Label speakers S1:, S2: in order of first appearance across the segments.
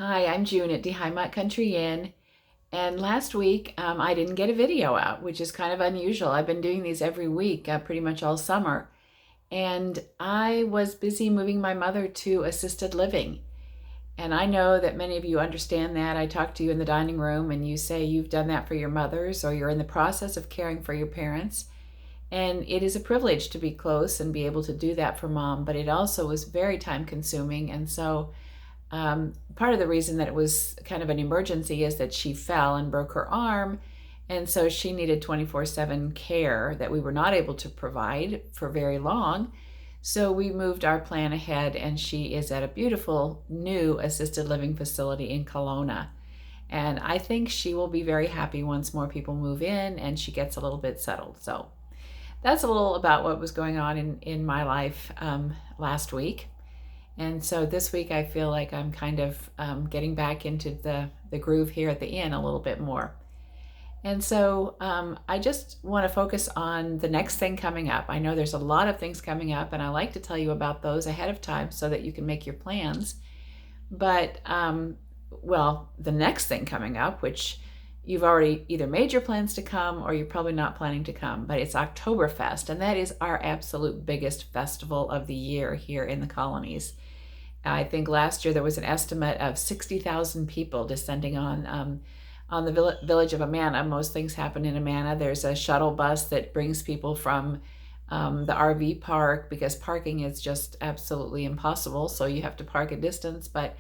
S1: Hi, I'm June at Die Heimat Country Inn. And last week, I didn't get a video out, which is kind of unusual. I've been doing these every week, pretty much all summer. And I was busy moving my mother to assisted living. And I know that many of you understand that. I talk to you in the dining room and you say you've done that for your mothers or you're in the process of caring for your parents. And it is a privilege to be close and be able to do that for mom, but it also was very time consuming. And so part of the reason that it was kind of an emergency is that she fell and broke her arm. And so she needed 24/7 care that we were not able to provide for very long. So we moved our plan ahead, and she is at a beautiful new assisted living facility in Kelowna. And I think she will be very happy once more people move in and she gets a little bit settled. So that's a little about what was going on in my life last week. And so this week I feel like I'm kind of getting back into the groove here at the inn a little bit more. And so I just want to focus on the next thing coming up. I know there's a lot of things coming up, and I like to tell you about those ahead of time so that you can make your plans. But, well, the next thing coming up, which you've already either made your plans to come or you're probably not planning to come, but it's Oktoberfest, and that is our absolute biggest festival of the year here in the colonies. I think last year there was an estimate of 60,000 people descending on the village of Amana. Most things happen in Amana. There's a shuttle bus that brings people from the RV park because parking is just absolutely impossible. So you have to park a distance, but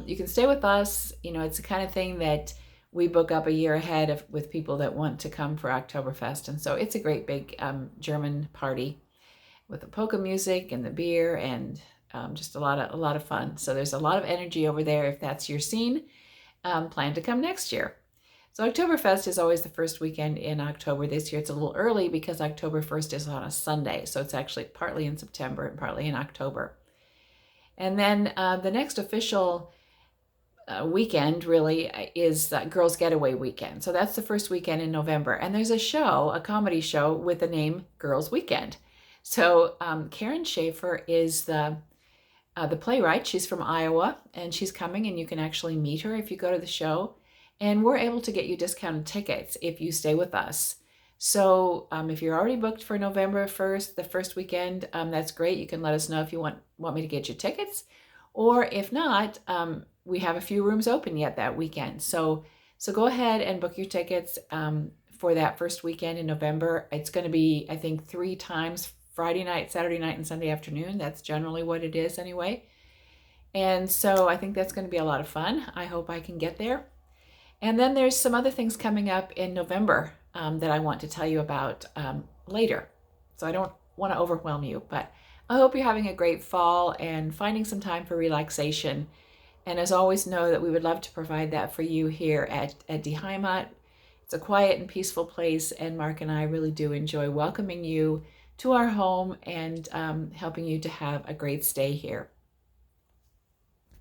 S1: you can stay with us. You know, it's the kind of thing that we book up a year ahead with people that want to come for Oktoberfest. And so it's a great big German party with the polka music and the beer and just a lot of fun. So there's a lot of energy over there. If that's your scene, plan to come next year. So Oktoberfest is always the first weekend in October. This year it's a little early because October 1st is on a Sunday. So it's actually partly in September and partly in October. And then the next official weekend really is Girls Getaway weekend. So that's the first weekend in November. And there's a comedy show with the name Girls Weekend. So Karen Schaefer is the playwright. She's from Iowa, and she's coming, and you can actually meet her if you go to the show. And we're able to get you discounted tickets if you stay with us. So if you're already booked for November 1st, the first weekend, that's great. You can let us know if you want me to get you tickets. Or if not, we have a few rooms open yet that weekend. So go ahead and book your tickets for that first weekend in November. It's going to be, I think, 3 times Friday night, Saturday night, and Sunday afternoon. That's generally what it is anyway. And so I think that's going to be a lot of fun. I hope I can get there. And then there's some other things coming up in November that I want to tell you about later. So I don't want to overwhelm you, but I hope you're having a great fall and finding some time for relaxation. And as always, know that we would love to provide that for you here at Die Heimat. It's a quiet and peaceful place, and Mark and I really do enjoy welcoming you to our home and helping you to have a great stay here.